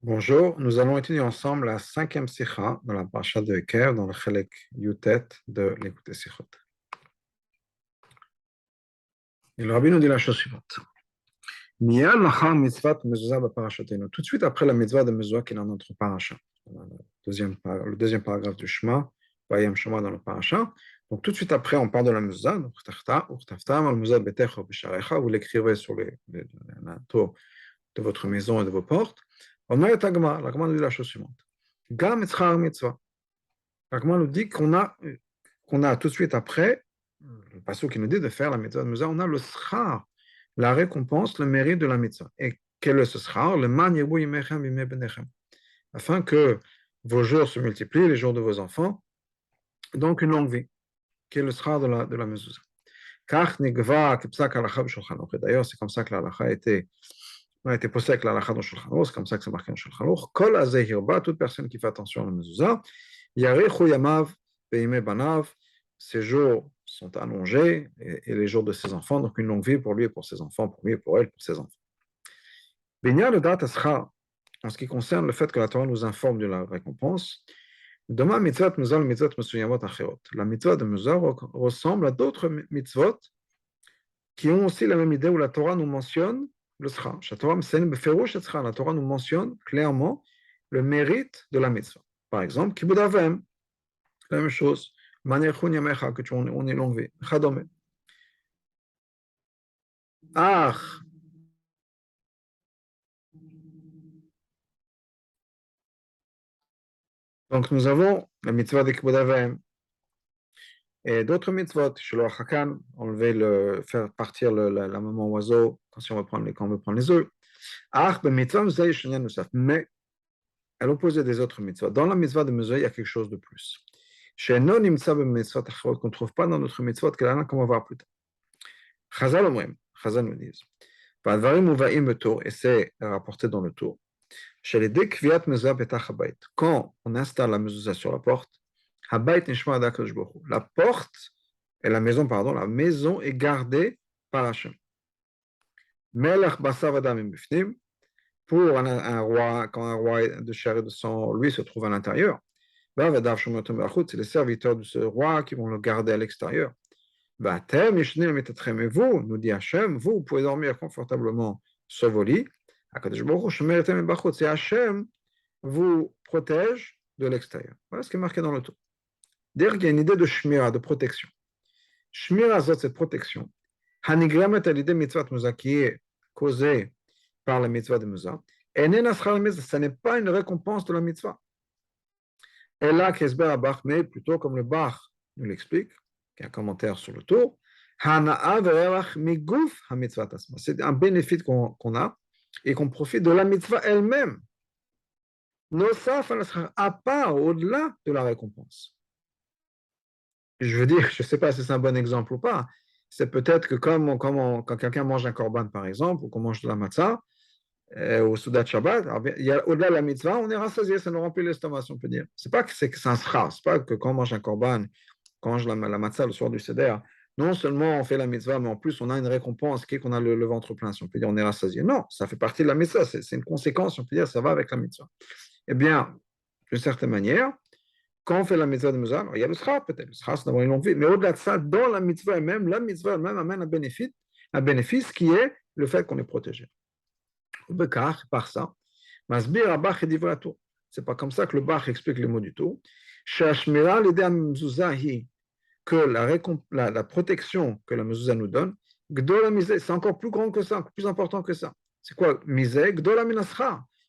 Bonjour, nous allons étudier ensemble la cinquième sikha dans la parasha de Ekev, dans le Chelek Yutet de l'écouter Sikhot. Et le rabbi nous dit la chose suivante. Miyal lachar mitzvat mezuzah b'parashatenu. Tout de suite après la mitzvah de mezuzah qui est dans notre parasha, le deuxième paragraphe du Shema, Vayem Shema dans le parasha. Donc tout de suite après, on parle de la mezuzah. Donc uchtaftam al mezuzah betecha b'sharecha. Vous l'écrivez sur la tour de votre maison et de vos portes. La Gemara nous dit la chose suivante. Gam etzchar mitzvah. L'Agma nous dit qu'on a tout de suite après, le passage qui nous dit de faire la mitzvah de Muzah, on a le schar, la récompense, le mérite de la mitzvah. Et quel est ce schar? Le man yebu yimechem bimei benechem. Afin que vos jours se multiplient, les jours de vos enfants, donc une longue vie, qui est le schar de la mezuzah. Kach nigva kipsak halacha b'shulchan aruch. Et d'ailleurs, c'est comme ça que la halacha a été posée avec la halacha dans Shulchan Aruch, c'est comme ça que c'est marqué dans Shulchan Aruch. Kol hazeh hirba, toute personne qui fait attention à la mezuzah, Yarechu yamav beime banav, ses jours sont allongés et les jours de ses enfants, donc une longue vie pour lui et pour ses enfants, pour lui et pour elle, pour ses enfants. Benya le dat aschar, en ce qui concerne le fait que la Torah nous informe de la récompense, demain mitzvot muzal mitzvot mesuyamot acherot. La mitzvah de muzal ressemble à d'autres mitzvot qui ont aussi la même idée où la Torah nous mentionne le schar. La Torah nous mentionne clairement le mérite de la mitzvah. Par exemple, kibud avem, la même chose. Manechun yamecha, que on est longue vie. Chadome. Ah. Donc nous avons la mitzvah de kibud avem et d'autres mitzvot. Shelo hakan, faire partir la maman oiseau quand on veut prendre les œufs. Ah, ben mitzvah mzay shenyan nusaf. Mais à l'opposé des autres mitzvot, dans la mitzvah de mezuzah, il y a quelque chose de plus. Qu'on ne trouve pas dans notre mitzvot, qu'on va voir plus tard. Chazal nous disent, et c'est rapporté dans le tour. Quand on installe la mezuzah sur la porte, la porte et la maison, la maison est gardée par Hachem. Pour un roi, quand un roi de chair et de sang, lui, se trouve à l'intérieur, c'est les serviteurs de ce roi qui vont le garder à l'extérieur. Et vous, nous dit Hachem, vous pouvez dormir confortablement sur vos lits. C'est Hachem vous protège de l'extérieur. Voilà ce qui est marqué dans le tour. Dire qu'il y a une idée de shmira, de protection. Shmira, cette protection, hanigramet à l'idée mitzvah muza qui est causée par la mitzvah de muza. Ce n'est pas une récompense de la mitzvah. Et là, Kesber Abach, mais plutôt comme le Bach nous l'explique, qui a un commentaire sur le tour, c'est un bénéfice qu'on a et qu'on profite de la mitzvah elle-même, à part, au-delà de la récompense. Je veux dire, je ne sais pas si c'est un bon exemple ou pas, c'est peut-être que quand quelqu'un mange un korban, par exemple, ou qu'on mange de la matzah, au Soudat Shabbat, au-delà de la mitzvah, on est rassasié, ça nous remplit l'estomac, si on peut dire. C'est pas que c'est un schar, c'est pas que quand on mange un korban, quand on mange la matzah le soir du seder, non seulement on fait la mitzvah, mais en plus on a une récompense qui est qu'on a le ventre plein, si on peut dire, on est rassasié. Non, ça fait partie de la mitzvah, c'est une conséquence, si on peut dire, ça va avec la mitzvah. Eh bien, d'une certaine manière, quand on fait la mitzvah de Muzal, il y a le schar peut-être, le schar c'est d'avoir une longue vie, mais au-delà de ça, dans la mitzvah elle-même, la mitzvah elle-même amène un bénéfice qui est le fait qu'on est protégé. Par ça, c'est pas comme ça que le Bach explique les mots du tout. Que la protection que la mezuzah nous donne, c'est encore plus grand que ça, plus important que ça. C'est quoi misé?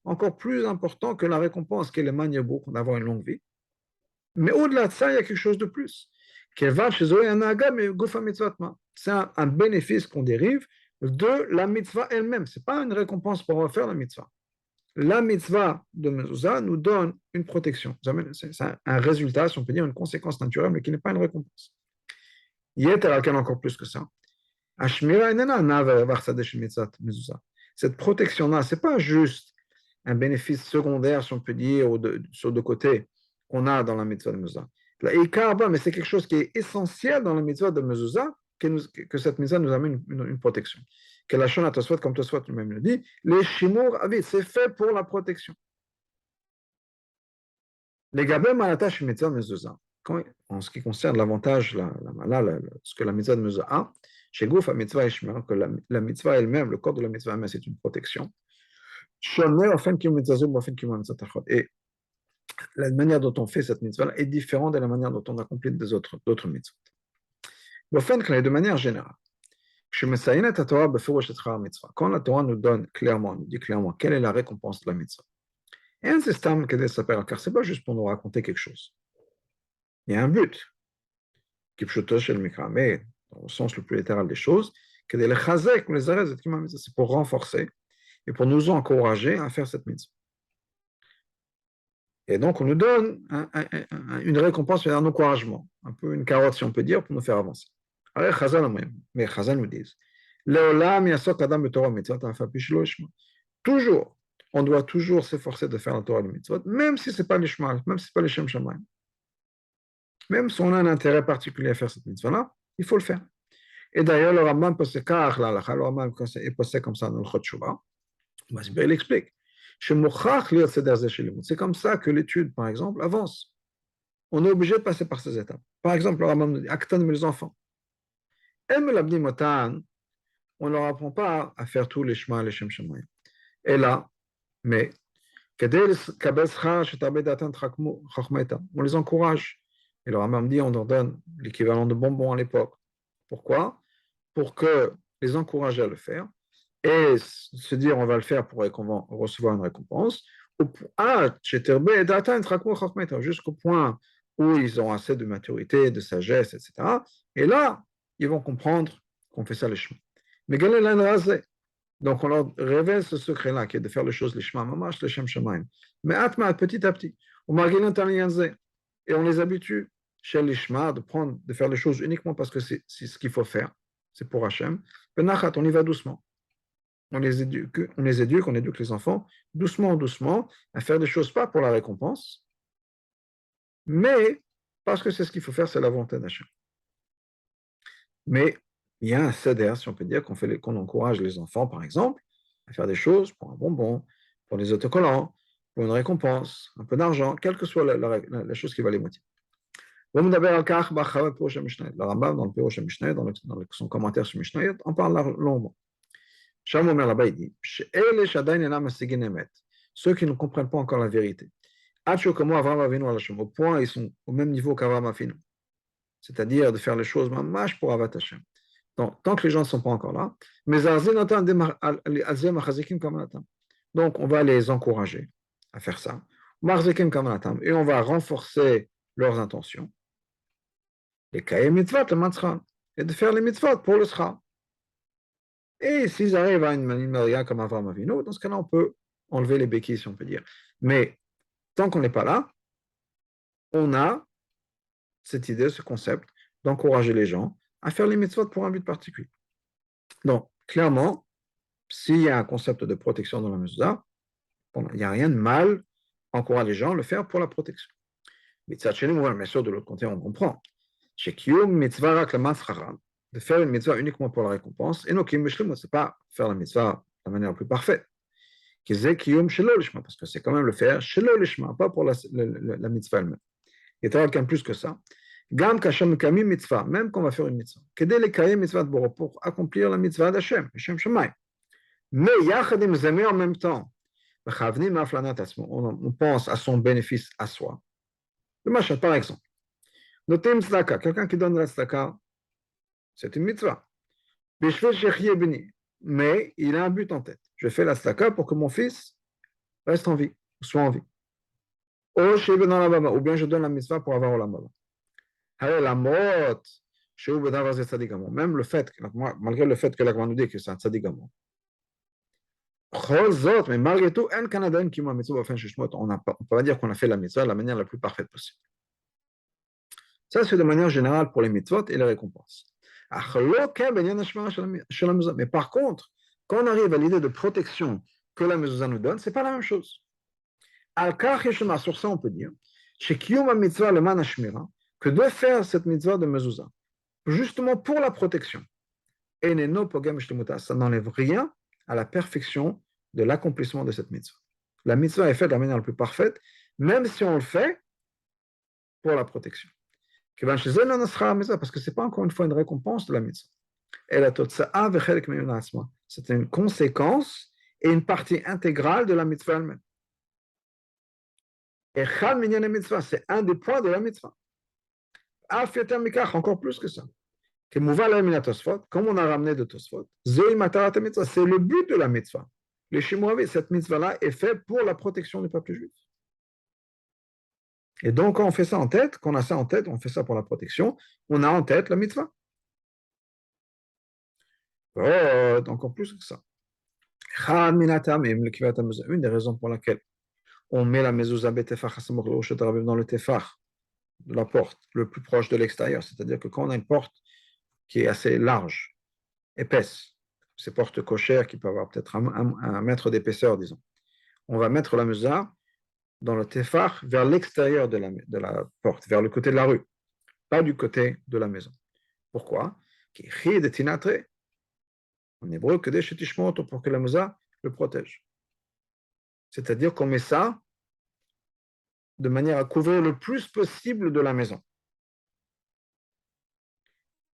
Encore plus important que la récompense qui est le maniabou, d'avoir une longue vie. Mais au-delà de ça, il y a quelque chose de plus. C'est un bénéfice qu'on dérive de la mitzvah elle-même. Ce n'est pas une récompense pour faire la mitzvah. La mitzvah de mezuzah nous donne une protection. C'est un résultat, si on peut dire, une conséquence naturelle, mais qui n'est pas une récompense. Encore plus que ça. Cette protection-là, ce n'est pas juste un bénéfice secondaire, si on peut dire, sur deux côtés, qu'on a dans la mitzvah de mezuzah. Mais c'est quelque chose qui est essentiel dans la mitzvah de mezuzah, que cette mitzvah nous amène une protection. Que la shon atoswat, comme Toswat lui-même le dit, les shimur avid, c'est fait pour la protection. Les gabem malata chez mitzvah mezuzah. En ce qui concerne l'avantage, ce que la mitzvah de mezuzah a, chez Gouf à mitzvah ishmer, que la mitzvah elle-même, le corps de la mitzvah elle-même, c'est une protection. Et la manière dont on fait cette mitzvah est différente de la manière dont on accomplit d'autres mitzvahs. De manière générale, quand la Torah nous donne clairement, nous dit clairement quelle est la récompense de la mitzvah, et un système qui s'appelle, car ce n'est pas juste pour nous raconter quelque chose. Il y a un but, qui mais au sens le plus littéral des choses, c'est pour renforcer et pour nous encourager à faire cette mitzvah. Et donc, on nous donne une récompense, un encouragement, un peu une carotte, si on peut dire, pour nous faire avancer. Alors, mais Chazal nous disent, toujours, on doit toujours s'efforcer de faire la Torah et le mitzvot, même si ce n'est pas les Shema, même si ce n'est pas les Shem Shamayim. Même si on a un intérêt particulier à faire cette mitzvah-là, il faut le faire. Et d'ailleurs, le Rambam possède comme ça dans le Chot Shuvah. Il explique. C'est comme ça que l'étude, par exemple, avance. On est obligé de passer par ces étapes. Par exemple, le Rambam nous dit, Aktan, les enfants. On ne leur apprend pas à faire tous les chemins et les shem shamayim. Et là, mais, on les encourage. Et le Rambam dit, on leur donne l'équivalent de bonbons à l'époque. Pourquoi? Pour que les encourager à le faire et se dire on va le faire pour qu'on va recevoir une récompense, jusqu'au point où ils ont assez de maturité, de sagesse, etc. Et là, ils vont comprendre qu'on fait ça les chemins. Mais donc on leur révèle ce secret-là, qui est de faire les choses les chemins, mamash, les shem shemaim. Mais petit à petit, et on les habitue chez les chemins de faire les choses uniquement parce que c'est ce qu'il faut faire, c'est pour Hachem. On y va doucement. On éduque les enfants doucement à faire des choses pas pour la récompense, mais parce que c'est ce qu'il faut faire, c'est la volonté d'Hachem. Mais il y a un céder, si on peut dire, qu'on encourage les enfants, par exemple, à faire des choses pour un bonbon, pour des autocollants, pour une récompense, un peu d'argent, quelle que soit la chose qui va les motiver. Le Rambam, dans le Pirush Mishnah, dans son commentaire sur Mishnah, on parle longuement. Sham Omer là-bas, il dit ceux qui ne comprennent pas encore la vérité, au point ils sont au même niveau qu'Avraham Avinu, c'est-à-dire de faire les choses mamash pour Avat Hashem. Donc, tant que les gens ne sont pas encore là, donc on va les encourager à faire ça, et on va renforcer leurs intentions, et de faire les mitzvot pour le sera. Et s'ils arrivent à une maria comme Avraham Avinu, dans ce cas-là, on peut enlever les béquilles, si on peut dire. Mais tant qu'on n'est pas là, on a cette idée, ce concept, d'encourager les gens à faire les mitzvot pour un but particulier. Donc, clairement, s'il y a un concept de protection dans la mezuzah, il n'y a rien de mal à encourager les gens à le faire pour la protection. Mais bien sûr, de l'autre côté, on comprend. De faire une mitzvah uniquement pour la récompense, et non, ce n'est pas faire la mitzvah de la manière la plus parfaite. Parce que c'est quand même le faire, pas pour la mitzvah elle-même. Et tu as plus que ça. Même quand on va faire une mitzvah, pour accomplir la mitzvah d'Hachem, mais en même temps, on pense à son bénéfice à soi. Par exemple, quelqu'un qui donne la tzedaka, c'est une mitzvah. Mais il a un but en tête. Je fais la tzedaka pour que mon fils reste en vie, soit en vie. Ou bien je donne la mitzvah pour avoir la mort. Même le fait, malgré le fait que la nous dit que c'est un tzadigamo, mais malgré tout, on ne peut pas dire qu'on a fait la mitzvah de la manière la plus parfaite possible. Ça, c'est de manière générale pour les mitzvot et les récompenses. Mais par contre, quand on arrive à l'idée de protection que la mezuzah nous donne, ce n'est pas la même chose. Sur ça, on peut dire que de faire cette mitzvah de mezuzah, justement pour la protection, ça n'enlève rien à la perfection de l'accomplissement de cette mitzvah. La mitzvah est faite de la manière la plus parfaite, même si on le fait pour la protection. Parce que ce n'est pas encore une fois une récompense de la mitzvah. C'est une conséquence et une partie intégrale de la mitzvah elle-même. Et c'est un des points de la mitzvah. Encore plus que ça. Comme on a ramené de Tosfot, c'est le but de la mitzvah. Les Shimoavi, cette mitzvah-là est faite pour la protection du peuple juif. Et donc, quand on fait ça en tête, quand on a ça en tête, on fait ça pour la protection, on a en tête la mitzvah. Oh, encore plus que ça. Une des raisons pour laquelle on met la mezouza dans le tefach de la porte, le plus proche de l'extérieur, c'est-à-dire que quand on a une porte qui est assez large, épaisse, ces portes cochères qui peuvent avoir peut-être un mètre d'épaisseur, disons, on va mettre la mezouza dans le tefach vers l'extérieur de la porte, vers le côté de la rue, pas du côté de la maison. Pourquoi? En hébreu, pour que la mezouza le protège. C'est-à-dire qu'on met ça de manière à couvrir le plus possible de la maison.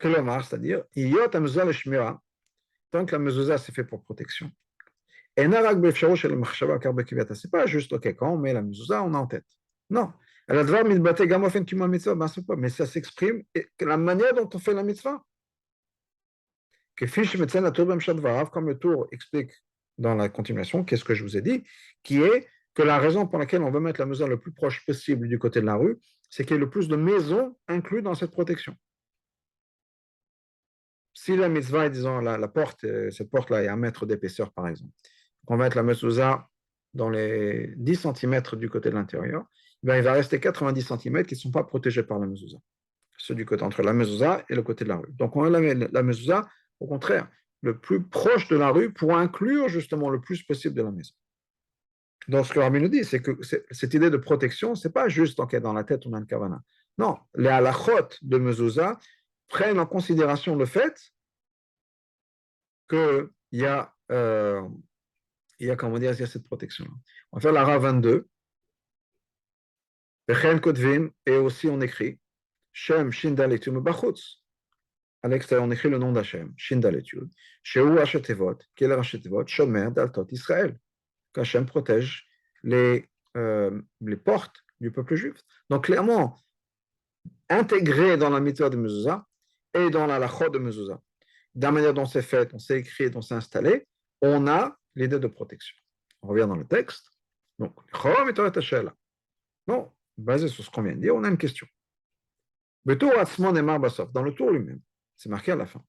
C'est-à-dire, tant que la mezouza c'est fait pour protection. Et c'est pas juste, ok, quand on met la mezouza, on a en tête. Non. Mais ça s'exprime la manière dont on fait la mitzvah. Comme le tour explique dans la continuation, qu'est-ce que je vous ai dit, qui est que la raison pour laquelle on veut mettre la mezouza le plus proche possible du côté de la rue, c'est qu'il y ait le plus de maisons incluses dans cette protection. Si la mitzvah, disons, la porte, cette porte-là est 1 mètre d'épaisseur, par exemple, on va mettre la mezouza dans les 10 cm du côté de l'intérieur, il va rester 90 cm qui ne sont pas protégés par la mezouza. Ceux du côté entre la mezouza et le côté de la rue. Donc, on a la mezouza, au contraire, le plus proche de la rue pour inclure justement le plus possible de la maison. Donc, ce que Rabbi nous dit, c'est que cette idée de protection, ce n'est pas juste okay, dans la tête, on a une kavana. Non, les halachot de mezouza prennent en considération le fait qu'il y a, comment dire, il y a cette protection-là. On va faire la Ra 22. Et aussi on écrit Shem Shindal Etum Bachutz. À l'extérieur, on écrit le nom d'Hachem, Shindal Etum. Shehu Hachetevot, qui est le Hachetevot, Shomer Daltot Israël. Qu'Hachem protège les portes du peuple juif. Donc, clairement, intégré dans la mitzvah de mezouza et dans la lachot de mezouza, de la manière dont c'est fait, on s'est écrit, dont c'est installé, on a l'idée de protection. On revient dans le texte. Donc, non, basé sur ce qu'on vient de dire, on a une question. Dans le tour lui-même, c'est marqué à la fin.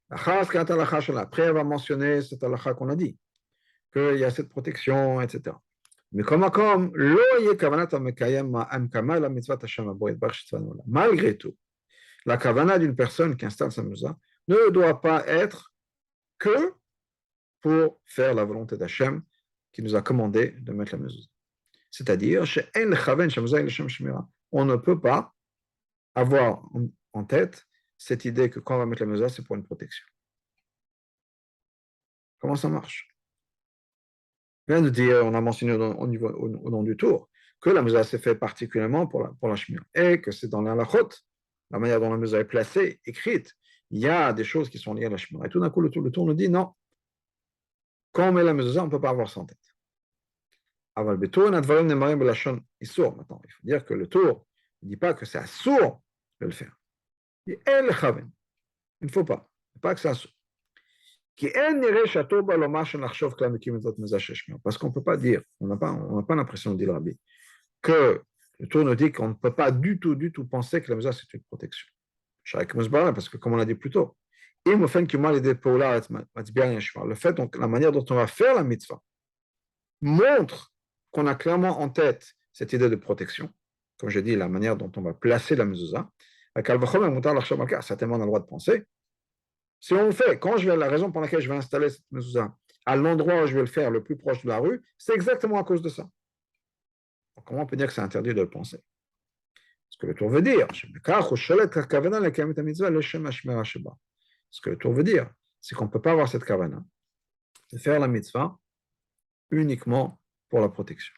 Après, elle va mentionner cette halakha qu'on a dit, qu'il y a cette protection, etc. Mais malgré tout, la kavana d'une personne qui installe sa mezouza ne doit pas être que pour faire la volonté d'Hachem qui nous a commandé de mettre la mezouza. C'est-à-dire, on ne peut pas avoir en tête cette idée que quand on va mettre la mezouza, c'est pour une protection. Comment ça marche? On vient de dire, on a mentionné au nom du tour, que la mezouza s'est fait particulièrement pour la shmira, et que c'est dans la halachot, la manière dont la mezouza est placée, écrite, il y a des choses qui sont liées à la shmira. Et tout d'un coup, le tour nous dit, non, quand on met la mezouza, on ne peut pas avoir ça en tête. Maintenant, il faut dire que le tour ne dit pas que c'est assourd de le faire. Il ne faut pas. Pas que c'est assourd. Parce qu'on ne peut pas dire, on n'a pas l'impression de dire le rabbi, que le tour nous dit qu'on ne peut pas du tout penser que la mezouza c'est une protection. Parce que comme on l'a dit plus tôt, le fait, donc, la manière dont on va faire la mitzvah montre qu'on a clairement en tête cette idée de protection, comme je dis, la manière dont on va placer la mezouza. Certainement, on a le droit de penser. Si on le fait, la raison pour laquelle je vais installer cette mezouza à l'endroit où je vais le faire, le plus proche de la rue, c'est exactement à cause de ça. Donc, comment on peut dire que c'est interdit de le penser? Ce que le tour veut dire, ce que le tour veut dire, c'est qu'on ne peut pas avoir cette kavana de faire la mitzvah uniquement pour la protection.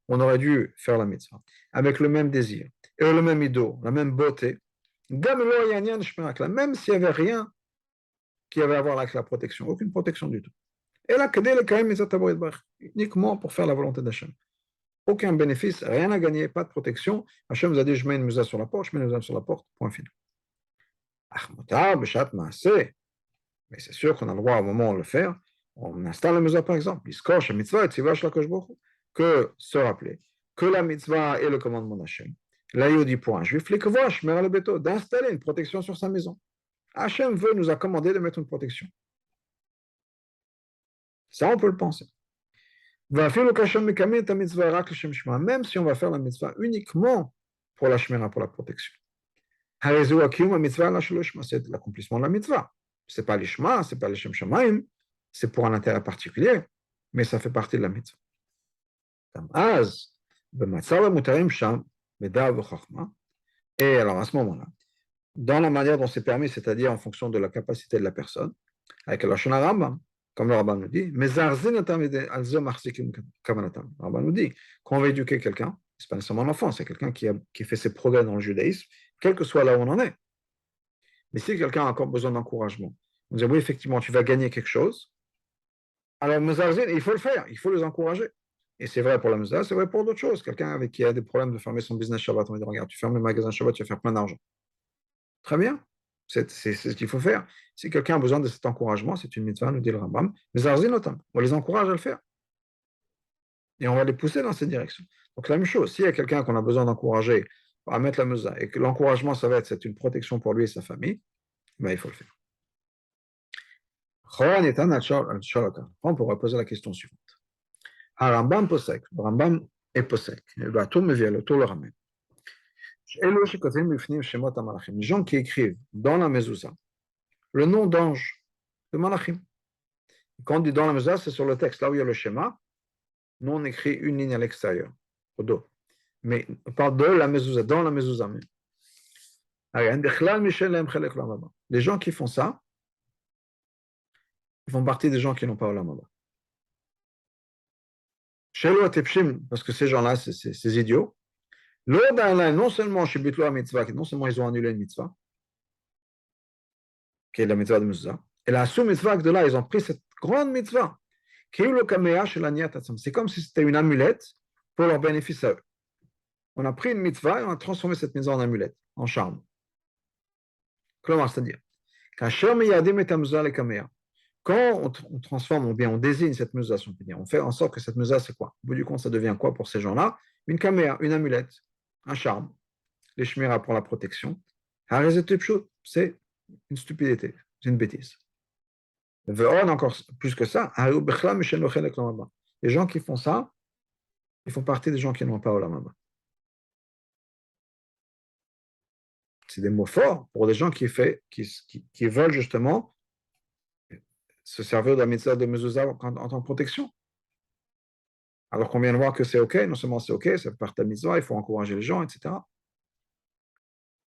on aurait dû faire la mitzvah, avec le même désir, et le même ido, la même beauté, même s'il n'y avait rien qui avait à voir avec la protection, aucune protection du tout. Et là, uniquement pour faire la volonté d'Hachem. Aucun bénéfice, rien à gagner, pas de protection. Hachem vous a dit, je mets une musa sur la porte, je mets une musa sur la porte, point final. Mais c'est sûr qu'on a le droit au moment de le faire. On installe la musa par exemple, que se rappeler que la mitzvah est le commandement d'Hachem. Là, il dit pour un juif, d'installer une protection sur sa maison. Hachem nous a commandé de mettre une protection. Ça, on peut le penser. Même si on va faire la mitzvah uniquement pour la shmira, pour la protection. C'est l'accomplissement de la mitzvah. Ce n'est pas l'ishma, ce n'est pas l'ishem shamaim, c'est pour un intérêt particulier, mais ça fait partie de la mitzvah. Et alors à ce moment-là, dans la manière dont c'est permis, c'est-à-dire en fonction de la capacité de la personne, avec le Lashon HaRambam, comme le Rabbin nous dit, le Rabbin nous dit, quand on va éduquer quelqu'un, ce n'est pas nécessairement l'enfant, c'est quelqu'un qui fait ses progrès dans le judaïsme, quel que soit là où on en est. Mais si quelqu'un a encore besoin d'encouragement, on dit, oui, effectivement, tu vas gagner quelque chose, alors il faut le faire, il faut les encourager. Et c'est vrai pour la Mezuzah, c'est vrai pour d'autres choses. Quelqu'un avec qui a des problèmes de fermer son business Shabbat, on va dire, regarde, tu fermes le magasin Shabbat, tu vas faire plein d'argent. Très bien, c'est ce qu'il faut faire. Si quelqu'un a besoin de cet encouragement, c'est une mitzvah, nous dit le Rambam, mais on les encourage à le faire. Et on va les pousser dans cette direction. Donc la même chose, s'il y a quelqu'un qu'on a besoin d'encourager à mettre la mezuzah et que l'encouragement, ça va être c'est une protection pour lui et sa famille, ben, il faut le faire. On pourrait poser la question suivante. Rambam posek, Rambam est posek, le bateau me vient, le tour le ramène. Les gens qui écrivent dans la mezuzah le nom d'ange de malachim. Quand on dit dans la mezuzah, c'est sur le texte, là où il y a le schéma. Nous, on écrit une ligne à l'extérieur, au dos. Mais on parle de la mezuzah, dans la mezuzah même. Les gens qui font ça, ils font partie des gens qui n'ont pas Olam Haba. Parce que ces gens-là, c'est ces idiots. Non seulement non seulement ils ont annulé une mitzvah, qui est la mitzvah de mezuzah, et la sous-mitzvah de là, ils ont pris cette grande mitzvah. C'est comme si c'était une amulette pour leur bénéfice à eux. On a pris une mitzvah et on a transformé cette mitzvah en amulette, en charme. Comment c'est-à-dire quand on transforme, ou bien on désigne cette mitzvah, on fait en sorte que cette mitzvah, c'est quoi? Au bout du compte, ça devient quoi pour ces gens-là? Une caméra, une amulette, un charme, les shmira pour la protection. C'est une stupidité, c'est une bêtise. Encore plus que ça, les gens qui font ça, ils font partie des gens qui n'ont pas Olam Haba. C'est des mots forts pour des gens qui veulent justement se servir de la mitzvah de mezuzah en tant que protection. Alors qu'on vient de voir que c'est OK, non seulement c'est OK, ça fait partie de la mitzvah, il faut encourager les gens, etc.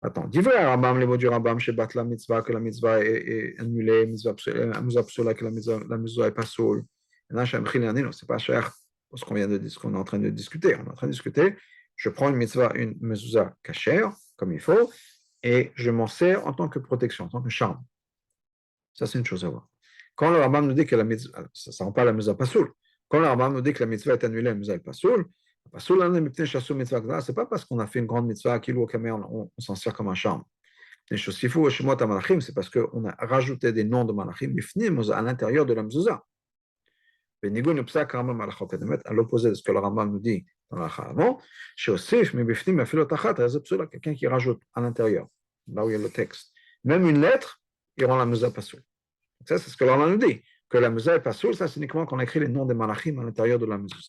Attends, dis vrai Rambam, les mots du Rambam, chez Bat la mitzvah, que la mitzvah est annulée, mitzvah psula, que la mitzvah est pas soul. C'est pas cher pour ce qu'on est en train de discuter. On est en train de discuter, je prends une mitzvah, une mezuzah cachère, comme il faut, et je m'en sers en tant que protection, en tant que charme. Ça, c'est une chose à voir. Quand le Rambam nous dit que la mitzvah, ça ne rend pas la mitzvah pas soul. Quand le Rambam nous dit que la mitzvah est annulée, la mitzvah est pas soul, ce n'est pas parce qu'on a fait une grande mitzvah, on s'en sert comme un charme. C'est parce qu'on a rajouté des noms de malachim à l'intérieur de la mezuzah. À l'opposé de ce que le Rambam nous dit dans la avant, quelqu'un qui rajoute à l'intérieur, là où il y a le texte, même une lettre, il rend la mezuzah pas soul. Ça, c'est ce que le Rambam nous dit. Que la mezuzah est pas soul, ça c'est uniquement qu'on a écrit les noms des malachim à l'intérieur de la mezuzah.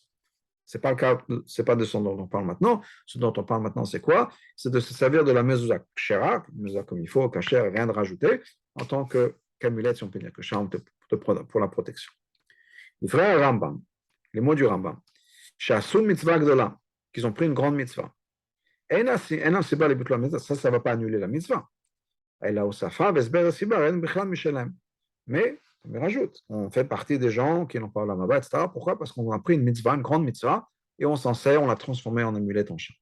Ce n'est pas le cas, c'est pas de ce dont on parle maintenant. Ce dont on parle maintenant, c'est quoi? C'est de se servir de la mezuzah kshera, mezuzah comme il faut, kasher, rien de rajouter, en tant qu'amulette, si on peut dire, que charme pour la protection. Les frères Rambam, les mots du Rambam, Shasun mitzvah gdola, qu'ils ont pris une grande mitzvah. Ça ne va pas annuler la mitzvah. Mais on rajoute, on fait partie des gens qui n'ont pas Olam Haba, etc. Pourquoi? Parce qu'on a pris une mitzvah, une grande mitzvah, et on s'en sert, on l'a transformé en amulette en charme.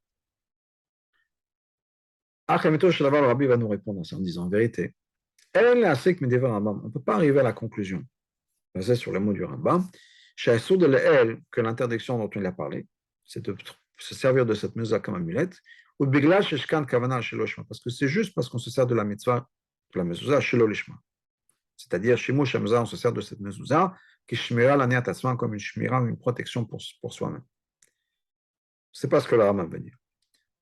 Achamito Shalavar, le Rabbi va nous répondre en disant en vérité, on ne peut pas arriver à la conclusion, basée sur les mots du Rambam, que l'interdiction dont il a parlé, c'est de se servir de cette mezuzah comme amulette, ou parce que c'est juste parce qu'on se sert de la mitzvah, de la mezuzah shelo lishma. C'est-à-dire, chez Mouch Hamza, on se sert de cette mezuzah, qui shmira la niatasman comme une shmira, une protection pour soi-même. C'est pas ce que le Rambam veut dire.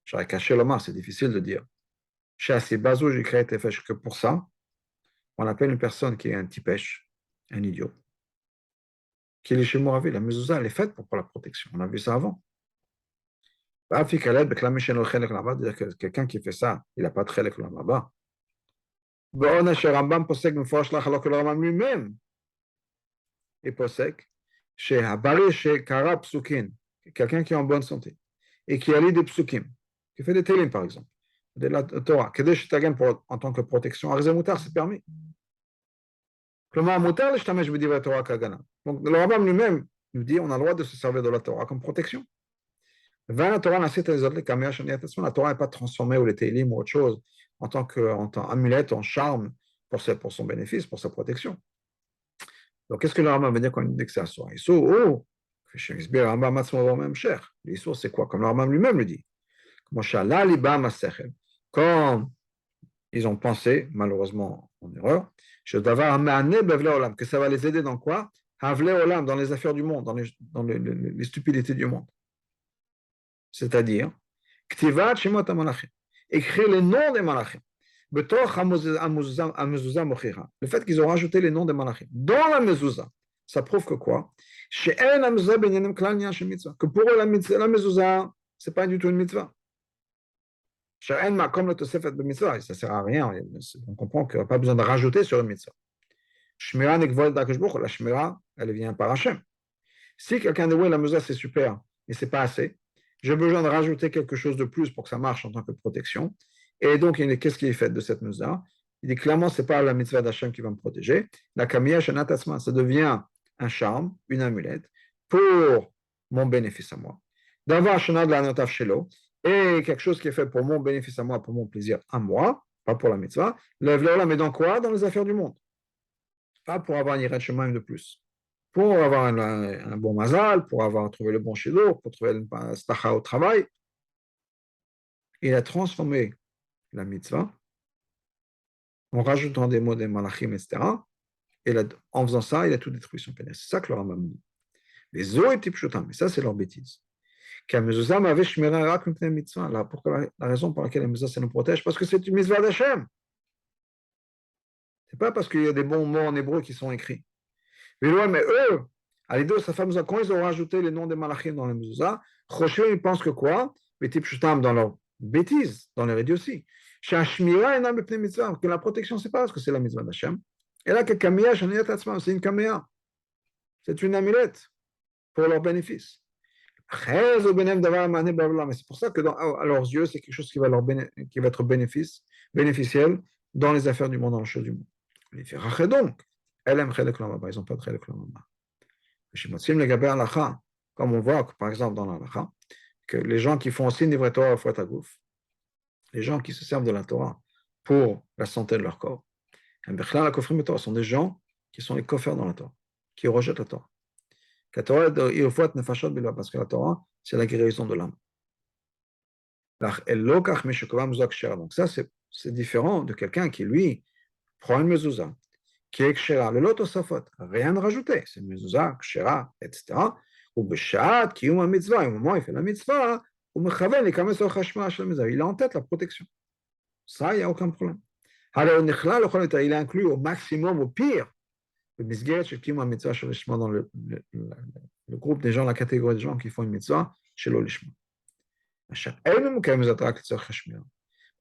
J'aurais caché le c'est difficile de dire. Chez Assez Bazou, j'ai créé Tefesh que pour ça, on appelle une personne qui est un tipèche, un idiot. Qui est chez Mouravi, la mezuzah, elle est faite pour la protection. On a vu ça avant. Quelqu'un qui fait ça, il n'a pas de chelek là-bas. Rambam possède une fois, alors que le Rambam lui-même est possède chez Habari, chez Kara Psukin, quelqu'un qui est en bonne santé et qui a lu des psukim, qui fait des télim par exemple, de la Torah, Kedesh Tagan en tant que protection, Arzé Moutar, c'est permis. Klamar Moutar, je t'amène, je me dis la Torah Kagana. Donc le Rambam lui-même nous dit on a le droit de se servir de la Torah comme protection. La Torah n'est pas transformée ou les télim ou autre chose en tant qu'amulette, en charme pour son bénéfice, pour sa protection. Donc qu'est-ce que le Rambam veut dire quand il dit que c'est un soir? L'issur, c'est quoi? Comme le Rambam lui-même le dit. Quand ils ont pensé, malheureusement en erreur, que ça va les aider dans quoi? Dans les affaires du monde, dans les stupidités du monde. C'est-à-dire, écrire les noms des malachim. Le fait qu'ils ont rajouté les noms des malachim dans la mezuzah, ça prouve que quoi? Que pour eux, la mezuzah, ce n'est pas du tout une mitzvah. Comme le Tosefet de mitzvah, ça ne sert à rien. On comprend qu'il n'y a pas besoin de rajouter sur une mitzvah. La shmira, elle vient par Hachem. Si quelqu'un dit oui, la mezuzah c'est super, mais ce n'est pas assez, j'ai besoin de rajouter quelque chose de plus pour que ça marche en tant que protection. Et donc, qu'est-ce qui est fait de cette mezuzah? Il dit clairement, ce n'est pas la mitzvah d'Hachem qui va me protéger. La kamiya shanatasma, ça devient un charme, une amulette, pour mon bénéfice à moi. D'avoir shana de la notaf shelo, et quelque chose qui est fait pour mon bénéfice à moi, pour mon plaisir à moi, pas pour la mitzvah. Lève l'olam, mais dans quoi? Dans les affaires du monde. Pas pour avoir un yirat shemaim de plus. Pour avoir un bon mazal, pour avoir trouvé le bon shidduch, pour trouver une stacha au travail. Il a transformé la mitzvah en rajoutant des mots des malachim, etc. Et en faisant ça, il a tout détruit son pénis. C'est ça que le Rambam dit. Les eaux étaient pshutam, mais ça, c'est leur bêtise. Là, pourquoi la raison pour laquelle la mezuzah, ça nous protège? Parce que c'est une mitzvah d'Hachem. C'est pas parce qu'il y a des bons mots en hébreu qui sont écrits. Mais eux, à l'idée de sa femme, quand ils ont rajouté les noms des malachim dans la mezuzah, ils pensent que quoi? Dans leur bêtise, dans leur idiotie. Que la protection, c'est pas parce que c'est la mitzvah d'Hachem. Et là, c'est une kamea. C'est une amulette pour leur bénéfice. Mais c'est pour ça que à leurs yeux, c'est quelque chose qui va être bénéficiel dans les affaires du monde, dans les choses du monde. Donc, ils n'ont pas de chelek lamama. Comme on voit, par exemple, dans l'Alacha, que les gens qui font aussi une Torah à à gouf, les gens qui se servent de la Torah pour la santé de leur corps, sont des gens qui sont les coffres dans la Torah, qui rejettent la Torah. Parce que la Torah, c'est la guérison de l'âme. Donc ça, c'est différent de quelqu'un qui, lui, prend une mezuzah, qui est kshera, le lot osafot, rien de rajouté, c'est une mezuzah, kshera, etc. Ou b'shat, qui a mitzvah, et au moment où il fait la mitzvah, il a en tête la protection. Ça, il n'y a aucun problème. Il est inclus au maximum, au pire, dans le groupe des gens, la catégorie des gens qui font une mitzvah, chez l'olishma.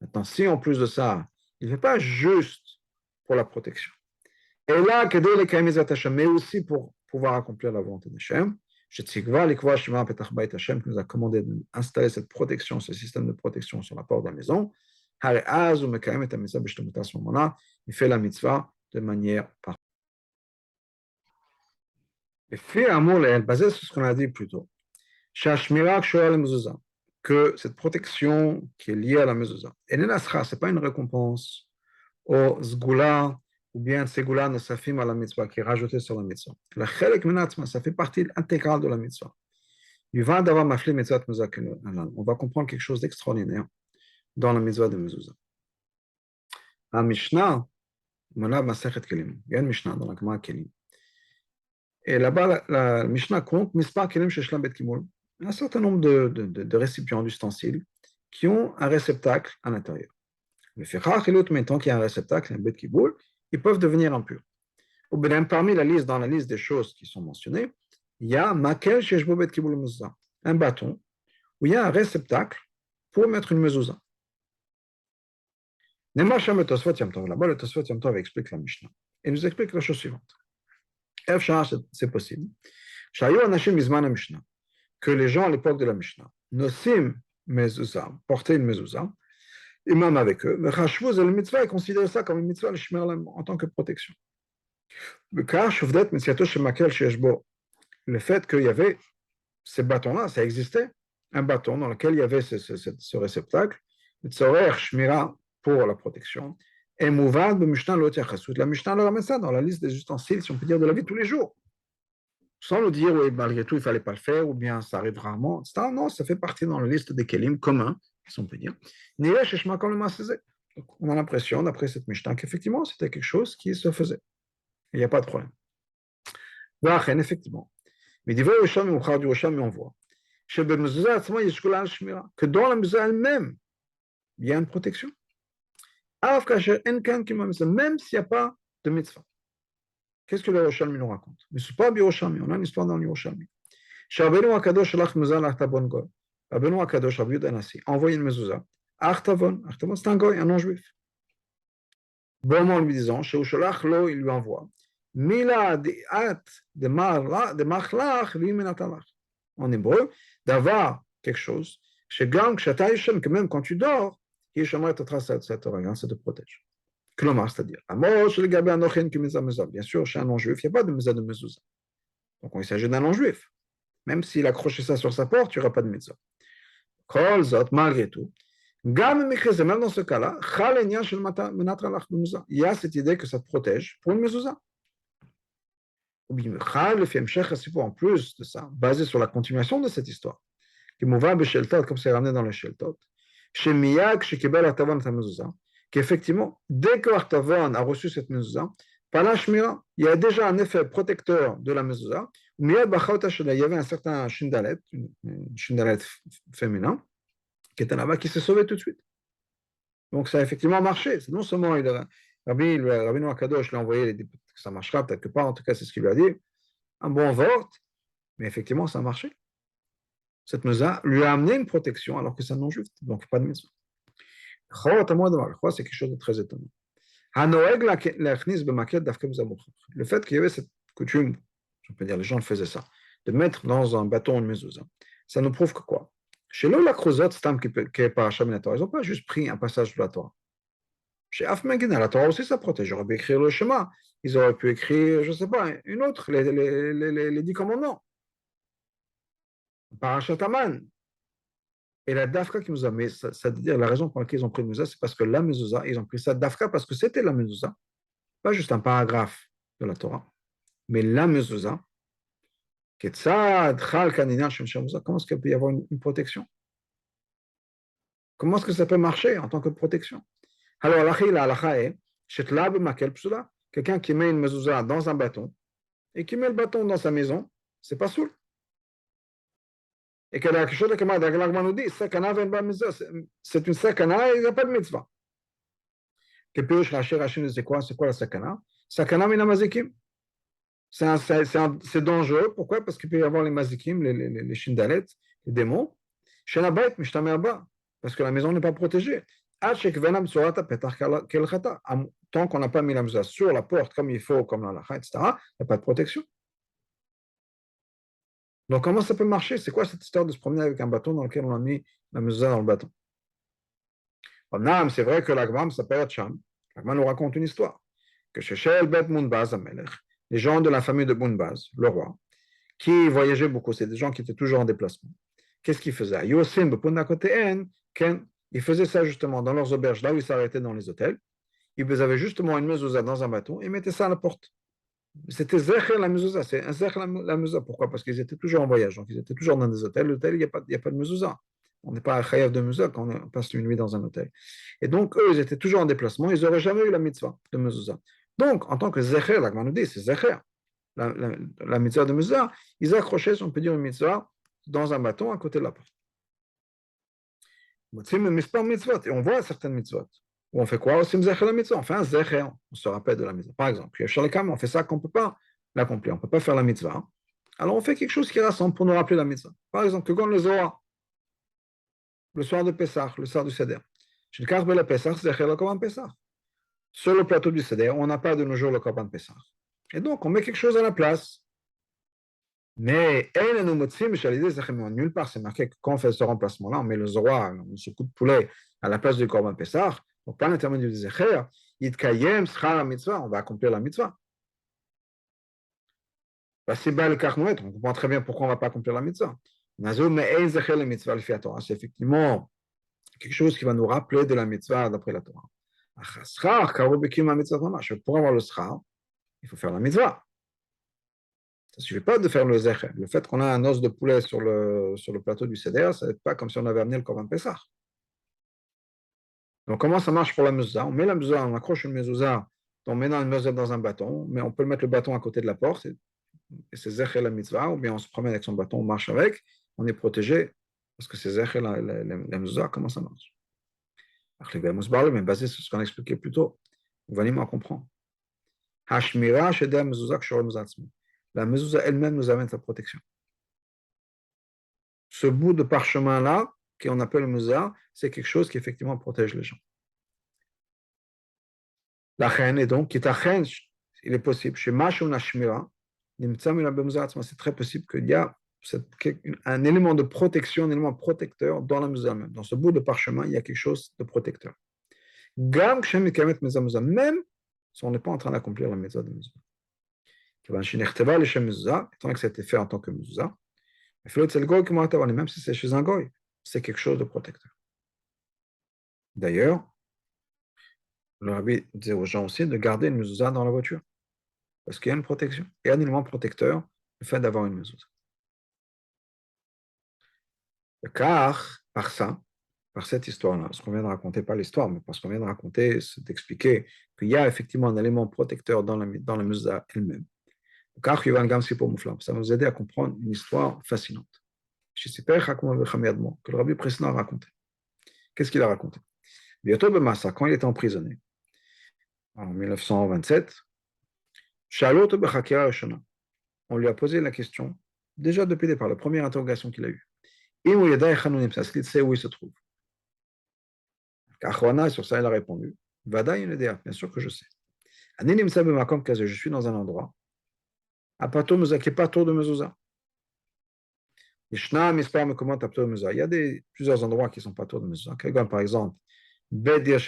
Maintenant, si en plus de ça, il ne fait pas juste pour la protection, et là, mais aussi pour pouvoir accomplir la volonté d'Hachem, Hachem qui nous a commandé d'installer cette protection, ce système de protection sur la porte de la maison, à ce moment-là, il fait la mitzvah de manière parfaite. Et fait amour, basé sur ce qu'on a dit plus tôt. que cette protection qui est liée à la mezuzah, ce n'est pas une récompense au zgoula ou bien segula nosafim à la mitzvah qui est rajouté sur la mitzvah. La chelek menatzma, ça fait partie intégrale de la mitzvah. Il va d'avoir mafli mitzvah mezuzah. On va comprendre quelque chose d'extraordinaire dans la mitzvah de mezuzah. La Mishnah, Manav Masechet Kelim, il y a une Mishnah dans la Gemara Kelim. Et là-bas, la Mishnah compte Mispar Kelim Sheshlam Bet Kimoul, un certain nombre de récipients, d'ustensiles, qui ont un réceptacle à l'intérieur. Le Fechach et l'autre, tant qu'il y a un réceptacle, un Bet Kiboul, ils peuvent devenir impurs. Ou bien, parmi dans la liste des choses qui sont mentionnées, il y a Makel Sheshbo Bet Kiboul Mezuzah, un bâton, où il y a un réceptacle pour mettre une mezuzah. Là-bas, le Tosfot Yom Tov explique la Mishnah. Et nous explique la chose suivante. C'est possible. Que les gens à l'époque de la Mishnah, Nosim mezuzah, portaient une mezuzah, et même avec eux, mais Chashvuz et le mitzvah, ils considéraient ça comme une mitzvah en tant que protection. Le fait qu'il y avait ces bâtons-là, ça existait, un bâton dans lequel il y avait ce réceptacle, pour la protection, et Mouvad, la Mishnah le ramène ça dans la liste des ustensiles, si on peut dire, de la vie de tous les jours. Sans nous dire, oui, malgré tout, il ne fallait pas le faire, ou bien ça arrive rarement. Non, ça fait partie dans la liste des kelim communs, si on peut dire. On a l'impression, d'après cette Mishnah, qu'effectivement, c'était quelque chose qui se faisait. Il n'y a pas de problème. Effectivement. Mais du Rosham, on voit que dans la mezuzah elle-même, il y a une protection. Même s'il n'y a pas de mitzvah. Qu'est-ce que le Yerushalmi nous raconte? Mais ce n'est pas Yerushalmi, on a une histoire dans le Yerushalmi. Rabbeinu Akadosh shalach mezuzah l'Artavon Goy. Rabbeinu Akadosh, Rabbi Yehuda Hanassi, a envoyé une mezuzah à Artavon. Artavon, c'est un goy, un non-juif. Bon, en lui disant, chez Ushalach lo, il lui envoie. Mila di'at de machlach v'imenatalach. En hébreu, d'avoir quelque chose. Chez Gang, Shatayishem, que même quand tu dors, Yeshamar te trace cette Torah, ça te protège. C'est-à-dire, bien sûr, chez un non-juif, il n'y a pas de mezuzah de mezuzah. Donc, il s'agit d'un non-juif. Même s'il accrochait ça sur sa porte, il n'y aura pas de mezuzah. Malgré tout, même dans ce cas-là, il y a cette idée que ça te protège pour une mezuzah. En plus de ça, basé sur la continuation de cette histoire, comme c'est ramené dans le Sheltot, chez Miyak, chez Kibel Artavan Tamezuzah, qu'effectivement, dès que Artavan a reçu cette mezuzah, par la Shmira, il y a déjà un effet protecteur de la mezuzah. Il y avait un certain shindalet, une shindalet féminin, qui était là-bas, qui s'est sauvé tout de suite. Donc ça a effectivement marché. Non seulement Rabbi Akadosh l'a envoyé, il a dit que ça marchera, peut-être que pas, en tout cas c'est ce qu'il lui a dit, un bon vote, mais effectivement ça a marché. Cette mezuzah lui a amené une protection alors que c'est un non-juif, donc pas de mitzvah. C'est quelque chose de très étonnant. Le fait qu'il y avait cette coutume, je peux dire, les gens faisaient ça, de mettre dans un bâton une mezuzah, ça nous prouve que quoi? Chez l'eau, la crozot, qui est par Hachem la Torah, ils n'ont pas juste pris un passage de la Torah. Chez Afmegina, la Torah aussi, ça protège. Ils auraient pu écrire le schéma, ils auraient pu écrire, je ne sais pas, une autre, les 10 commandements. Parashat Aman. Et la Dafka qui nous a mis, c'est-à-dire la raison pour laquelle ils ont pris le mezuzah, c'est parce que la mezuzah, ils ont pris ça Dafka parce que c'était la mezuzah, pas juste un paragraphe de la Torah, mais la mezuzah. Comment est-ce qu'il peut y avoir une protection? Comment est-ce que ça peut marcher en tant que protection? Alors, l'alacha est quelqu'un qui met une mezuzah dans un bâton et qui met le bâton dans sa maison, c'est pas soul. Et que la chose que Magma nous dit, c'est une sakana et il n'y a pas de mitzvah. C'est quoi la sakana? Sakana mina mazikim. C'est dangereux. Pourquoi? Parce qu'il peut y avoir les mazikim, les shindalets, les démons. Parce que la maison n'est pas protégée. Tant qu'on n'a pas mis la mezuzah sur la porte comme il faut, comme la lacha, etc., il n'y a pas de protection. Donc, comment ça peut marcher? C'est quoi cette histoire de se promener avec un bâton dans lequel on a mis la mezuzah dans le bâton? C'est vrai que l'Agmam s'appelle Hacham. L'Agmam nous raconte une histoire. Que chez Shel Bet Munbaz Amelech, les gens de la famille de Munbaz, le roi, qui voyageaient beaucoup, c'est des gens qui étaient toujours en déplacement. Qu'est-ce qu'ils faisaient? Ils faisaient ça justement dans leurs auberges, là où ils s'arrêtaient dans les hôtels. Ils avaient justement une mezouza dans un bateau et mettaient ça à la porte. C'était Zecher la mezouza, c'est un Zecher la mezouza. Pourquoi? Parce qu'ils étaient toujours en voyage, donc ils étaient toujours dans des hôtels. L'hôtel, il n'y a pas de mezouza. On n'est pas à Chayav de mezouza quand on passe une nuit dans un hôtel. Et donc, eux, ils étaient toujours en déplacement, ils n'auraient jamais eu la mitzvah de mezouza. Donc, en tant que Zecher, la nous dit, c'est Zecher, la mitzvah de mezouza, ils accrochaient, si on peut dire, une mitzvah dans un bâton à côté de la porte. Et on voit certaines mitzvot. Où on fait quoi? On fait un zecher, on se rappelle de la mitzvah. Par exemple, on fait ça qu'on ne peut pas l'accomplir, on ne peut pas faire la mitzvah. Alors on fait quelque chose qui rassemble pour nous rappeler la mitzvah. Par exemple, que quand le Zohar, le soir de Pessah, le soir du Seder, je le le Pessah, zecher le Korban Pessah. Sur le plateau du Seder, on n'a pas de nos jours le Korban Pessah. Et donc on met quelque chose à la place. Mais nulle part, c'est marqué que quand on fait ce remplacement-là, on met le Zohar, on met ce coup de poulet à la place du Korban Pessah. Donc, par l'intermédiaire du Zecher, on va accomplir la mitzvah. C'est bas le carnouet, on comprend très bien pourquoi on ne va pas accomplir la mitzvah. C'est effectivement quelque chose qui va nous rappeler de la mitzvah d'après la Torah. Pour avoir le schar, il faut faire la mitzvah. Ça ne suffit pas de faire le zecher. Le fait qu'on a un os de poulet sur le plateau du Seder, ça n'est pas comme si on avait amené le Korban Pessah. Donc, comment ça marche pour la mezouza? On met la mezouza, on accroche une mezouza, on met la mezouza dans un bâton, mais on peut mettre le bâton à côté de la porte, et c'est zecher la mitzvah, ou bien on se promène avec son bâton, on marche avec, on est protégé, parce que c'est zecher la mezouza, comment ça marche? Mais basé sur ce qu'on a expliqué plus tôt, on va à comprendre. Hashmira shedeh mezouza kshorem zatzmi. La mezouza elle-même nous amène sa protection. Ce bout de parchemin-là, qu'on appelle le mezouza, c'est quelque chose qui effectivement protège les gens. La reine est donc, il est possible, chez Mashum Nashmira, c'est très possible qu'il y a un élément de protection, un élément protecteur dans la mezouza même. Dans ce bout de parchemin, il y a quelque chose de protecteur. Même si on n'est pas en train d'accomplir la mezouza de mezouza. Étant que ça a été fait en tant que mezouza, même si c'est chez un goy, c'est quelque chose de protecteur. D'ailleurs, le rabbi disait aux gens aussi de garder une mezouza dans la voiture. Parce qu'il y a une protection. Il y a un élément protecteur, le fait d'avoir une mezouza. Car, par ça, par cette histoire-là, ce qu'on vient de raconter, pas l'histoire, mais parce qu'on vient de raconter, c'est d'expliquer qu'il y a effectivement un élément protecteur dans la mezouza elle-même. Car, ça va nous aider à comprendre une histoire fascinante. Que le rabbi précédent a raconté. Qu'est-ce qu'il a raconté? Quand il était emprisonné, en 1927, on lui a posé la question, déjà depuis le départ, la première interrogation qu'il a eue. Est-ce qu'il sait où il se trouve? Sur ça, il a répondu, bien sûr que je sais. Je suis dans un endroit, qui n'est pas tour de mezouza. Il y a plusieurs endroits qui ne sont pas tour de mezouza. Par exemple, des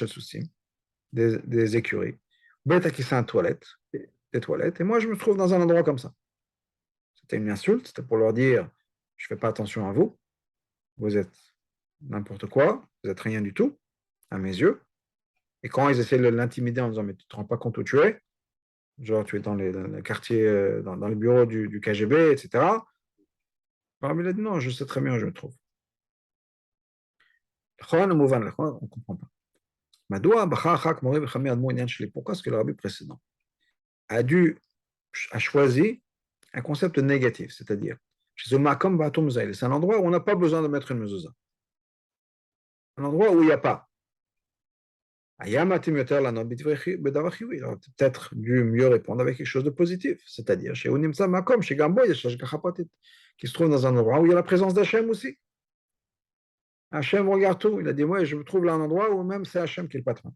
écuries, des toilettes, et moi je me trouve dans un endroit comme ça. C'était une insulte, c'était pour leur dire, je ne fais pas attention à vous, vous êtes n'importe quoi, vous n'êtes rien du tout, à mes yeux. Et quand ils essaient de l'intimider en disant, mais tu ne te rends pas compte où tu es, genre tu es dans les quartiers, dans les bureaux du KGB, etc. Alors, il a dit, non, je sais très bien où je me trouve. On ne comprend pas. Pourquoi est-ce que le rabbi précédent a choisi un concept négatif, c'est-à-dire, c'est un endroit où on n'a pas besoin de mettre une mezouza. Un endroit où il n'y a pas. Il aurait peut-être dû mieux répondre avec quelque chose de positif, c'est-à-dire chez Makom, chez Gamboy, qui se trouve dans un endroit où il y a la présence d'Hachem aussi. Hachem regarde tout. Il a dit, moi, je me trouve là un endroit où même c'est Hachem qui est le patron.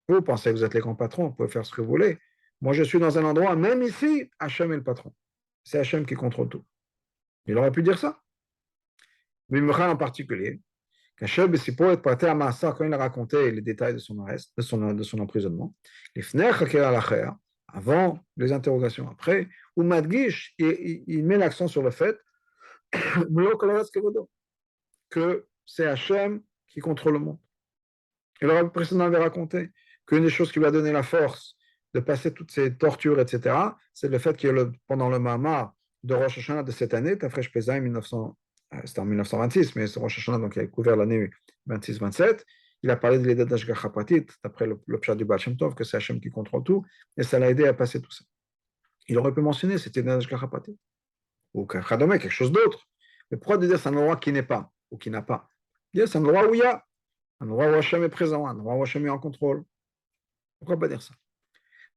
Vous pensez que vous êtes les grands patrons, vous pouvez faire ce que vous voulez. Moi, je suis dans un endroit, même ici, Hachem est le patron. C'est Hachem qui contrôle tout. Il aurait pu dire ça. Mais en particulier, quand il a raconté les détails de son arrest, de son emprisonnement, avant, les interrogations après, ou Madgish, il met l'accent sur le fait que c'est Hachem qui contrôle le monde. Et le rabbi précédent avait raconté qu'une des choses qui lui a donné la force de passer toutes ces tortures, etc., c'est le fait que pendant le Mahama de Rosh Hashanah de cette année, Tafresh Pesach, c'était en 1926, mais c'est Rosh Hashanah, donc il a couvert l'année 26-27, il a parlé de l'Eda d'Ashgacha Pratit, d'après le Pshat du Baal Shem Tov, que c'est Hachem qui contrôle tout, et ça l'a aidé à passer tout ça. Il aurait pu mentionner c'était l'Eda d'Ashgacha Pratit, ou quelque chose d'autre. Mais pourquoi dire c'est un endroit qui n'est pas, ou qui n'a pas? Dire c'est un endroit où il y a, un endroit où Hachem est présent, un endroit où Hachem est en contrôle. Pourquoi pas dire ça?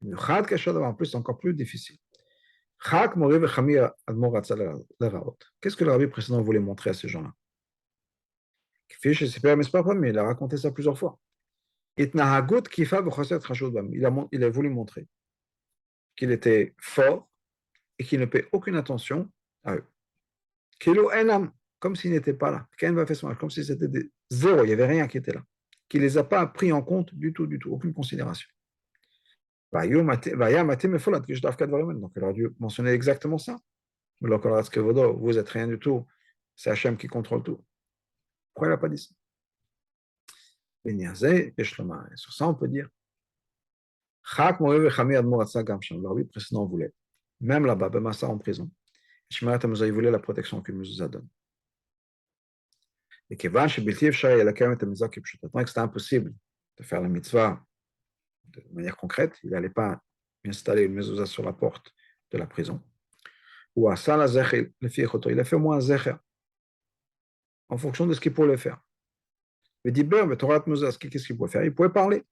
En plus, c'est encore plus difficile. Qu'est-ce que le rabbi précédent voulait montrer à ces gens-là? Mais il a raconté ça plusieurs fois. Il a voulu montrer qu'il était fort et qu'il ne paie aucune attention à eux. Comme s'il n'était pas là. Comme si c'était zéro, il n'y avait rien qui était là. Qu'il ne les a pas pris en compte du tout, aucune considération. Donc il aurait dû mentionner exactement ça. Vous êtes rien du tout, c'est Hachem qui contrôle tout. Pourquoi il n'a pas dit ça? Sur ça, on peut dire le rabbi précédent voulait, même là-bas, Bemassa en prison, il voulait la protection que Mezuzah donne. Et que c'était impossible de faire la mitzvah de manière concrète, il n'allait pas installer une mezuzah sur la porte de la prison. Ou à ça, il a fait au moins un zecher, en fonction de ce qu'il pouvait faire. Mais dit, qu'est-ce qu'il pouvait faire? Il pouvait parler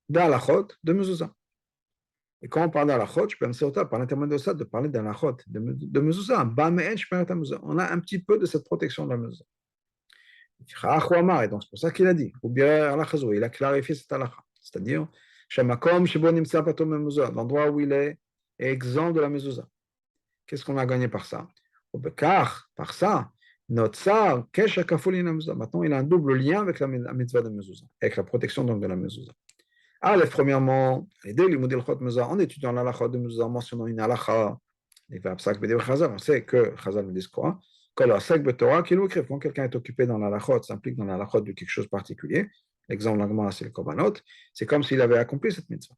d'alachot, de mezuzah. Et quand on parle d'alachot, je peux me par l'intermédiaire de ça, de parler d'alachot, de mezuzah. On a un petit peu de cette protection de la mezuzah. Et donc c'est pour ça qu'il a dit, il a clarifié cette halakha. C'est-à-dire, l'endroit où il est exempt de la mezuzah. Qu'est-ce qu'on a gagné par ça? Par ça, maintenant il a un double lien avec la mitzvah de mezuzah, avec la protection donc de la mezuzah. Premièrement, en étudiant l'halakha de mezuzah, en mentionnant une halakha, on sait que Chazal me dit quoi? Quand quelqu'un est occupé dans la halachot, s'implique dans la halachot de quelque chose de particulier, l'exemple langement c'est le korbanot, c'est comme s'il avait accompli cette mitzvah.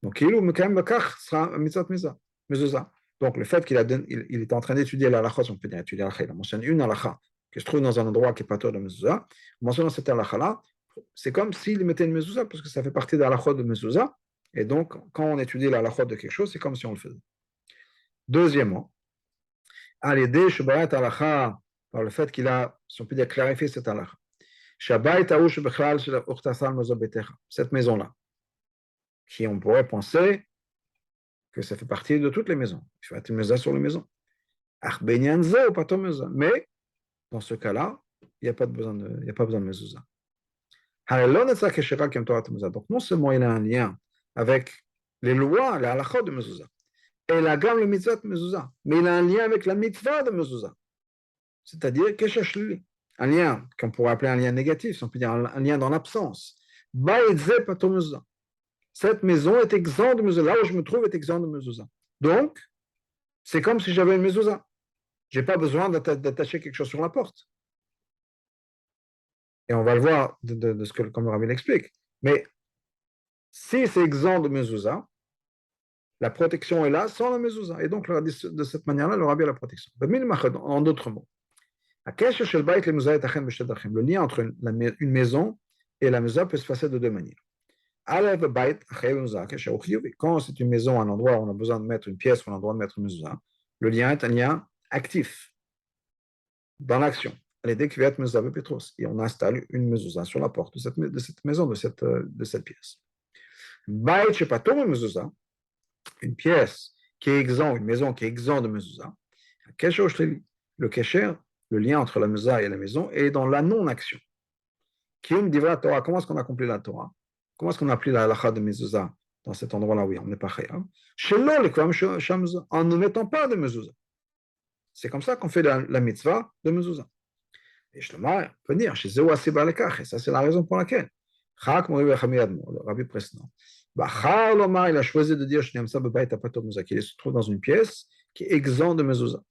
Donc, il sera mitzvah mezuzah. Donc, le fait qu'il est en train d'étudier la halachot, on peut dire étudier la halakha, il mentionne une halakha qui se trouve dans un endroit qui n'est pas de mezuzah, en mentionnant cette halakha-là, c'est comme s'il mettait une mezuzah, parce que ça fait partie de la halachot de mezuzah, et donc, quand on étudie la halachot de quelque chose, c'est comme si on le faisait. Deuxièmement, par le fait qu'il a, si on peut dire, clarifié cette halakha. Cette maison-là, qui on pourrait penser que ça fait partie de toutes les maisons. Il faut être une maison sur les maisons. Mais, dans ce cas-là, il n'y a pas besoin de mezuzah. Donc, non seulement il a un lien avec les lois, la halakha de mezuzah, et la gamme le mitzvah de mezuzah, mais il a un lien avec la mitzvah de mezuzah. C'est-à-dire un lien qu'on pourrait appeler un lien négatif, si on peut dire un lien dans l'absence. Cette maison est exempte de mezuzah. Là où je me trouve est exempt de mezuzah. Donc, c'est comme si j'avais une mezuzah. Je n'ai pas besoin d'attacher quelque chose sur la porte. Et on va le voir de ce que comme le rabbi l'explique. Mais si c'est exempt de mezuzah, la protection est là sans la mezuzah. Et donc, de cette manière-là, le rabbi a la protection. En d'autres mots. Le lien entre une maison et la mezuzah peut se passer de deux manières. Quand c'est une maison, un endroit où on a besoin de mettre une pièce, où on a besoin de mettre une mezuzah, le lien est un lien actif, dans l'action. Et on installe une mezuzah sur la porte de cette maison, de cette pièce. Une pièce qui est exempte, une maison qui est exempte de mezuzah, le kesher, le lien entre la mezuzah et la maison, est dans la non-action. Comment est-ce qu'on accomplit la Torah? Comment est-ce qu'on applique la halakha de mezuzah dans cet endroit-là où on n'est pas chayav? En ne mettant pas de mezuzah. C'est comme ça qu'on fait la mitzvah de mezuzah. Et Shlomo peut dire, et ça c'est la raison pour laquelle, le rabbi précédent, Bachar Lomar, il a choisi de dire qu'il se trouve dans une pièce qui est exempte de mezouza.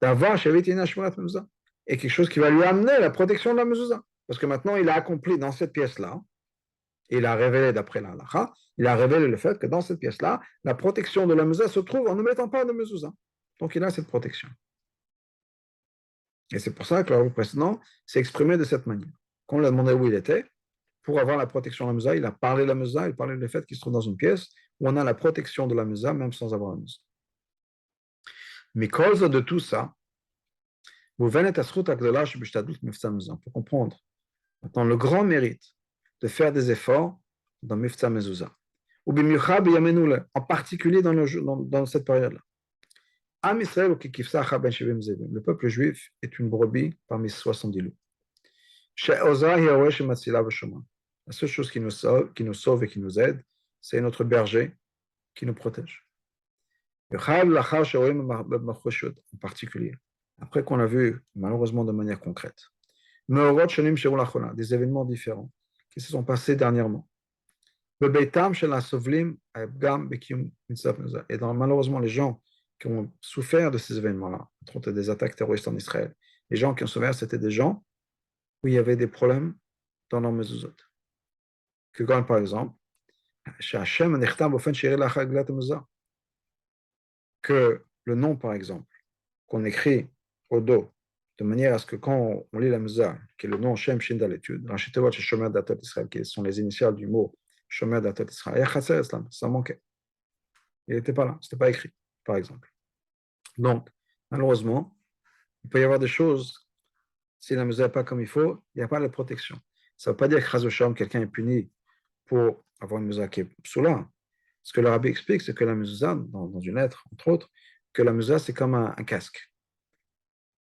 D'avoir mezouza. Et quelque chose qui va lui amener la protection de la mezouza. Parce que maintenant, il a accompli dans cette pièce-là, il a révélé d'après la halakha, il a révélé le fait que dans cette pièce-là, la protection de la mezouza se trouve en ne mettant pas de mezouza. Donc il a cette protection. Et c'est pour ça que le précédent s'est exprimé de cette manière. Quand on lui a demandé où il était, pour avoir la protection de la mezouza, il a parlé de la mezouza, il parlait du fait qu'il se trouve dans une pièce où on a la protection de la mezouza, même sans avoir la mezouza. Mais cause de tout ça, vous venez à pour comprendre maintenant le grand mérite de faire des efforts dans Mifta Mezouza. Ou en particulier dans cette période-là. Le peuple juif est une brebis parmi 70 loups. La seule chose qui nous sauve et qui nous aide, c'est notre berger qui nous protège. En particulier, après qu'on a vu, malheureusement de manière concrète, des événements différents qui se sont passés dernièrement. Et malheureusement, les gens qui ont souffert de ces événements-là, entre autres des attaques terroristes en Israël, les gens qui ont souffert, c'était des gens où il y avait des problèmes dans leur mezuzot. Que quand, par exemple, que le nom, par exemple, qu'on écrit au dos, de manière à ce que quand on lit la mezuzah, qui est le nom Shem Shin l'étude, Rachitevot chez Shomer d'Atot Israël, qui sont les initiales du mot Shomer d'Atot Israël, ça manquait. Il n'était pas là, ce n'était pas écrit, par exemple. Donc, malheureusement, il peut y avoir des choses, si la mezuzah n'est pas comme il faut, il n'y a pas de protection. Ça ne veut pas dire que quelqu'un est puni pour avoir une mezuzah qui est psoula. Ce que le rabbi explique, c'est que la mezuzah, dans une lettre, entre autres, que la mezuzah, c'est comme un casque.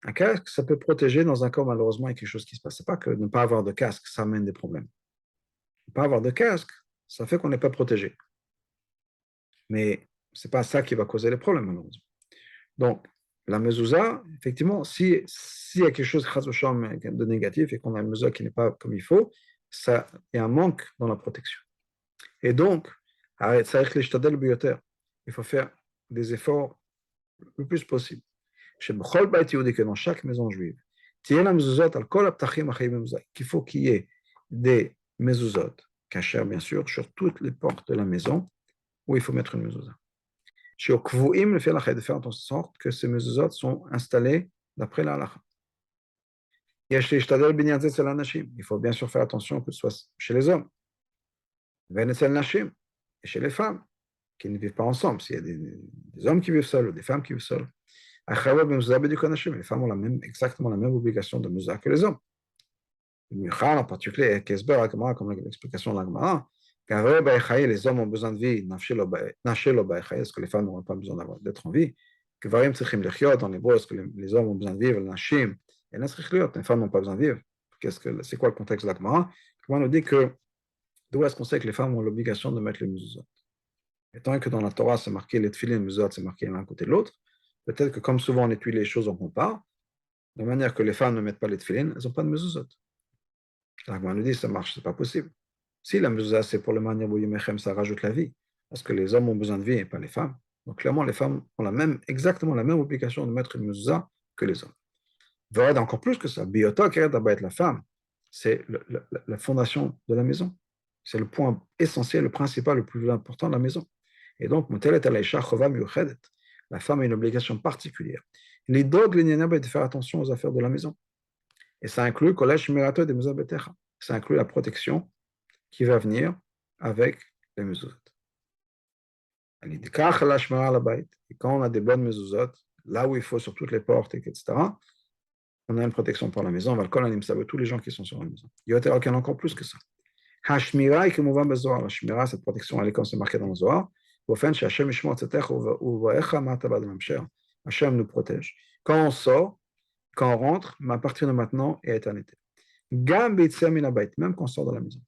Un casque, ça peut protéger dans un cas, malheureusement, il y a quelque chose qui se passe. Ce n'est pas que ne pas avoir de casque, ça amène des problèmes. Ne pas avoir de casque, ça fait qu'on n'est pas protégé. Mais ce n'est pas ça qui va causer les problèmes, malheureusement. Donc, la mezouza, effectivement, s'il y a quelque chose de négatif et qu'on a une mezouza qui n'est pas comme il faut, il y a un manque dans la protection. Et donc, il faut faire des efforts le plus possible. Que dans chaque maison juive, qu'il faut qu'il y ait des mezuzot, cachères bien sûr, sur toutes les portes de la maison où il faut mettre une mezuzah. De faire en sorte que ces mezuzot sont installés d'après la halakha. Il faut bien sûr faire attention que ce soit chez les hommes, et chez les femmes qui ne vivent pas ensemble. S'il y a des hommes qui vivent seuls ou des femmes qui vivent seules. Les femmes ont exactement la même obligation de mezuzah que les hommes. En particulier, comme l'explication de l'Agmara, les hommes ont besoin de vie, est-ce que les femmes n'ont pas besoin d'être en vie? Dans l'hébreu, est-ce que les hommes ont besoin de vivre? Les femmes n'ont pas besoin de vivre. C'est quoi le contexte de l'Agmara? On nous dit que d'où est-ce qu'on sait que les femmes ont l'obligation de mettre les mezuzot? Étant que dans la Torah, c'est marqué les tefilin, les mezuzot, c'est marqué l'un à côté de l'autre, peut-être que comme souvent on étudie les choses, on compare, de manière que les femmes ne mettent pas les tefilin, elles n'ont pas de mezuzot. L'Agmara nous dit ça marche, c'est pas possible. Si la mezuzah c'est pour le manière bouyemechem, ça rajoute la vie, parce que les hommes ont besoin de vie et pas les femmes. Donc clairement, les femmes ont exactement la même obligation de mettre une mezuzah que les hommes. Verra encore plus que ça. Biota keret abayet, la femme, c'est la fondation de la maison. C'est le point essentiel, le principal, le plus important de la maison. Et donc, la femme a une obligation particulière. Les dogs, de faire attention aux affaires de la maison. Et ça inclut ça inclut la protection qui va venir avec les mezuzot. Et quand on a des bonnes mezuzot, là où il faut, sur toutes les portes, etc., on a une protection pour la maison. On va le coller, ça veut tous les gens qui sont sur la maison. Il y a encore plus que ça. Hashmira, la shmira, cette protection, elle est comme c'est marqué dans le Zohar. Hachem nous protège. Quand on sort, quand on rentre, mais à partir de maintenant et à éternité. Même quand on sort de la maison.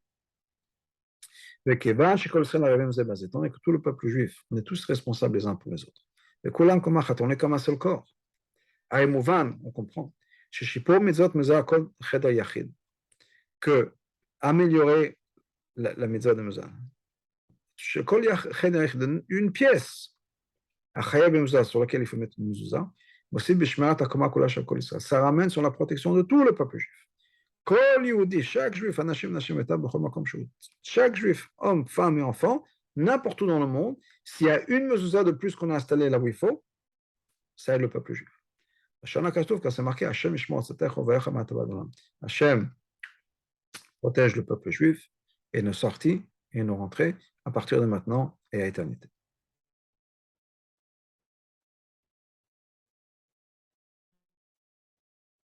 Et que tout le peuple juif, on est tous responsables les uns pour les autres. On est comme un seul corps. On comprend. Que améliorer la mitzvah de Mezuzah, une pièce sur laquelle il faut mettre une mezouza, ça ramène sur la protection de tout le peuple juif. Chaque juif, chaque juif, homme, femme et enfant, n'importe où dans le monde, s'il y a une mezouza de plus qu'on a installée là où il faut, ça aide le peuple juif. Shana Kastov, quand c'est marqué Hachem Hachem protège le peuple juif et nos sorties et nos rentrées à partir de maintenant et à éternité.